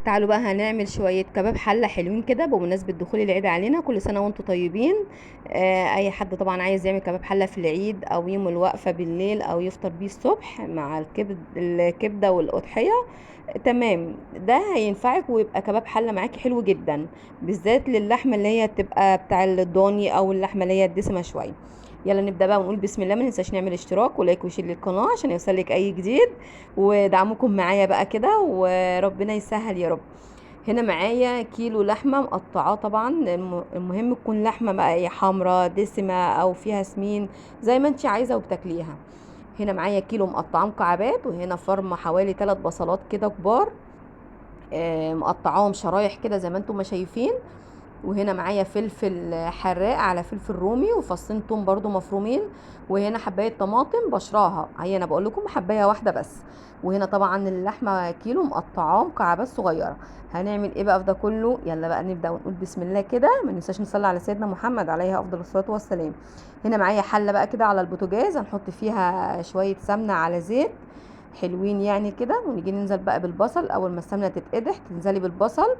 تعالوا بقى هنعمل شوية كباب حلة حلوين كده بمناسبة دخول العيد علينا. كل سنة وانتم طيبين. اي حد طبعا عايز يعمل كباب حلة في العيد او يوم الوقفة بالليل او يفطر بيه الصبح مع الكبدة والاضحية. تمام، ده هينفعك ويبقى كباب حلة معاكي حلو جدا، بالذات للحمة اللي هي تبقى بتاع الضاني او اللحمة اللي هي الدسمة شوية. يلا نبدأ بقى ونقول بسم الله. ما ننساش نعمل اشتراك ولايك وشير للقناة عشان يوصلك اي جديد، ودعمكم معايا بقى كده وربنا يسهل يا رب. هنا معايا كيلو لحمة مقطعاه طبعا. المهم تكون لحمة بقى يا حمرا دسمة او فيها سمين زي ما انت عايزة وبتاكليها. هنا معايا كيلو مقطعاه مكعبات، وهنا فرمة حوالي 3 بصلات كده كبار، مقطعاهم شرايح كده زي ما انتم ما شايفين. وهنا معايا فلفل حراق على فلفل رومي وفصين توم برضو مفرومين. وهنا حبايه طماطم بشراها، هي انا بقول لكم حبايه واحده بس. وهنا طبعا اللحمه كيلو مقطعاه مكعبات صغيره. هنعمل ايه بقى في ده كله؟ يلا بقى نبدا ونقول بسم الله كده. ما ننساش نصلي على سيدنا محمد عليه افضل الصلاه والسلام. هنا معايا حله بقى كده على البوتاجاز، هنحط فيها شويه سمنه على زيت حلوين يعني كده، ونيجي ننزل بقى بالبصل. اول ما السمنه تتقدح تنزلي بالبصل،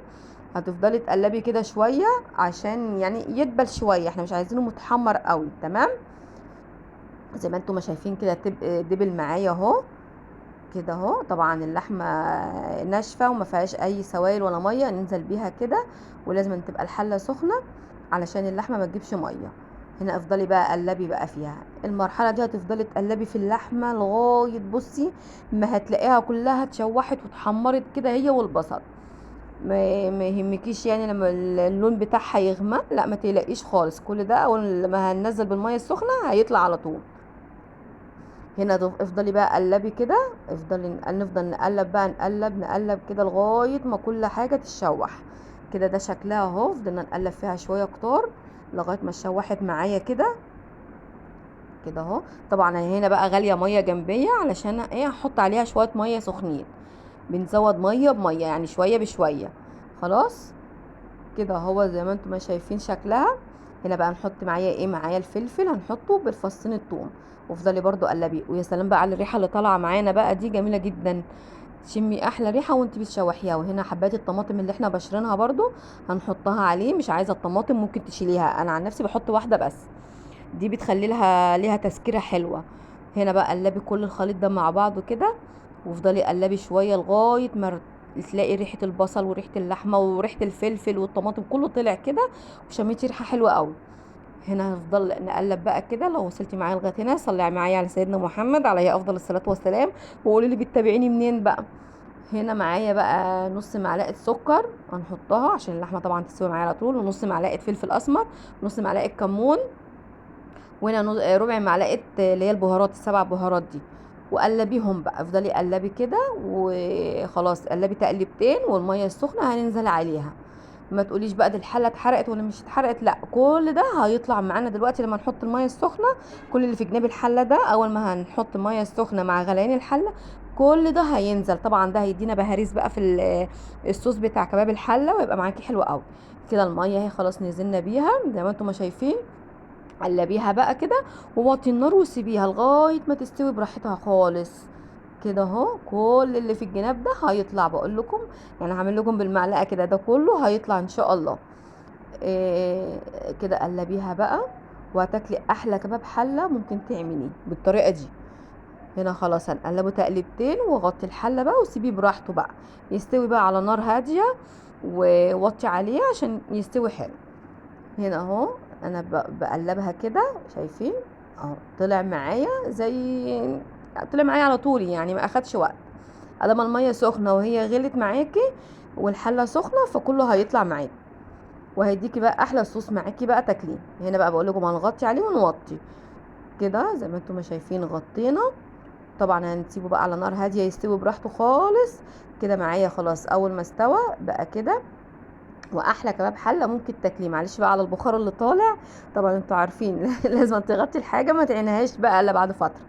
هتفضلي تقلبي كده شويه عشان يعني يدبل شويه، احنا مش عايزينه متحمر قوي. تمام، زي ما انتم ما شايفين كده دبل معايا اهو كده اهو. طبعا اللحمه ناشفه وما فيهاش اي سوائل ولا ميه ننزل بيها كده، ولازم أن تبقى الحله سخنه علشان اللحمه ما تجيبش ميه. هنا افضلي بقى قلبي بقى فيها. المرحله دي هتفضلي تقلبي في اللحمه لغايه بصي ما هتلاقيها كلها اتشوحت واتحمرت كده هي والبصل. ما يهمكيش يعني لما اللون بتاعها يغمق، لا ما تقلقيش خالص. كل ده اول ما هننزل بالميه السخنه هيطلع على طول. هنا افضلي بقى قلبي كده. نفضل نقلب بقى، نقلب كده لغايه ما كل حاجه تتشوح كده. ده شكلها اهو. فضلنا نقلب فيها شويه كتار لغايه ما اتشوحت معايا كده كده اهو. طبعا هنا بقى غاليه ميه جنبيه علشان ايه، هحط عليها شويه ميه سخنين. بنزود ميه بميه يعني شويه بشويه. خلاص كده هو زي ما انتم ما شايفين شكلها. هنا بقى نحط معايا ايه، معايا الفلفل هنحطه بالفصين الثوم. وافضلي برضو قلبي. ويا سلام بقى على الريحه اللي طالعه معانا بقى، دي جميله جدا. تشمي احلى ريحه وانت بتشوحيها. وهنا حبات الطماطم اللي احنا بشرينها برضو هنحطها عليه. مش عايزه الطماطم ممكن تشيليها، انا عن نفسي بحط واحده بس، دي بتخلي ليها تسكيره حلوه. هنا بقى قلبي كل الخليط ده مع بعضه كده، وافضلي قلبي شويه لغايه ما تلاقي ريحه البصل وريحه اللحمه وريحه الفلفل والطماطم كله طلع كده وشميتي ريحه حلوه قوي. هنا هنفضل نقلب بقى كده. لو وصلتي معايا لغايه هنا صلي معايا على سيدنا محمد عليه افضل الصلاه والسلام، وقولي لي بتتابعيني منين بقى. هنا معايا بقى نص معلقه سكر هنحطها عشان اللحمه طبعا تستوي معايا على طول، ونص معلقه فلفل اسمر، ونص معلقه كمون، وهنا ربع معلقه اللي هي البهارات السبع بهارات دي. وقلبيهم بقى، افضلي قلبي كده وخلاص. قلبي تقلبتين والميه السخنه هننزل عليها. ما تقوليش بقى دي الحله اتحرقت ولا مش اتحرقت، لا كل ده هيطلع معانا دلوقتي لما نحط الميه السخنه. كل اللي في جناب الحله ده اول ما هنحط الميه السخنه مع غليان الحله كل ده هينزل. طبعا ده هيدينا بهاريز بقى في الصوص بتاع كباب الحله ويبقى معاكي حلو قوي كده. الميه اهي خلاص نزلنا بيها زي ما انتم ما شايفين. قلبيها بقى كده ووطي النار وسيبيها لغايه ما تستوي براحتها خالص كده اهو. كل اللي في الجناب ده هيطلع بقول لكم، يعني هعمل لكم بالمعلقه كده، ده كله هيطلع ان شاء الله. إيه كده قلبيها بقى، وهتاكلي احلى كباب حله ممكن تعمليه بالطريقه دي. هنا خلاص هنقلبه تقلبتين وغطي الحله بقى وسيبيه براحته بقى يستوي بقى على نار هاديه، ووطي عليه عشان يستوي حلو. هنا اهو انا بقلبها كده شايفين اهو. طلع معايا على طول يعني ما اخدش وقت. ادام الميه سخنه وهي غلت معاكي والحله سخنه فكله هيطلع معاكي وهيديكي بقى احلى صوص معاكي بقى تاكليه. هنا بقى بقول لكم هنغطي عليه ونوطي كده زي ما انتم ما شايفين غطينا. طبعا هنسيبه بقى على نار هاديه يستوي براحته خالص كده معايا. خلاص اول ما استوى بقى كده واحلى كباب حله ممكن تاكليه. معلش بقى على البخار اللي طالع، طبعا انتوا عارفين لازم تغطي الحاجه ما تعينهاش بقى الا بعد فتره.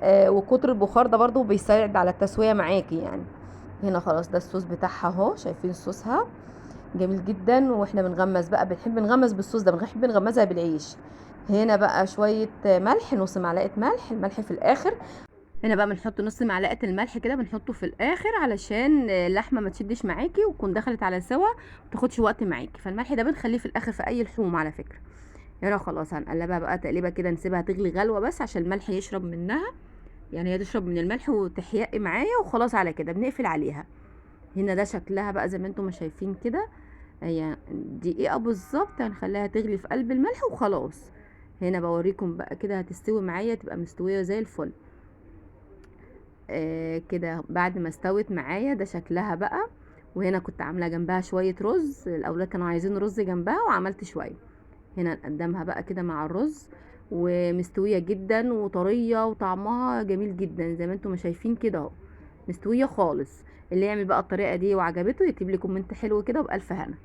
وكتر البخار ده برضو بيساعد على التسويه معاكي يعني. هنا خلاص ده الصوص بتاعها اهو. شايفين صوصها جميل جدا. واحنا بنغمس بقى بنحب نغمس بالصوص ده، بنحب نغمسها بالعيش. هنا بقى شويه ملح، نص معلقه ملح، الملح في الاخر. هنا بقى بنحط نص معلقه الملح كده، بنحطه في الاخر علشان اللحمه ما تشدش معاكي وتكون دخلت على سوا، ما تاخدش وقت معاكي. فالملح ده بنخليه في الاخر في اي لحوم على فكره. هنا خلاص هنقلبها بقى تقليبه كده، نسيبها تغلي غلوه بس عشان الملح يشرب منها، يعني هي تشرب من الملح وتحيقي معايا، وخلاص على كده بنقفل عليها. هنا ده شكلها بقى زي ما انتم ما شايفين كده، هي دقيقه بالظبط هنخليها تغلي في قلب الملح وخلاص. هنا بوريكم بقى كده هتستوي معايا، تبقى مستويه زي الفل. كده بعد ما استوت معايا ده شكلها بقى. وهنا كنت عامله جنبها شويه رز، الاولاد كانوا عايزين رز جنبها وعملت شويه. هنا نقدمها بقى كده مع الرز، ومستويه جدا وطريه وطعمها جميل جدا زي ما انتم ما شايفين كده اهو، مستويه خالص. اللي يعمل بقى الطريقه دي وعجبته يكتب لي كومنت حلو كده وبألف هنا.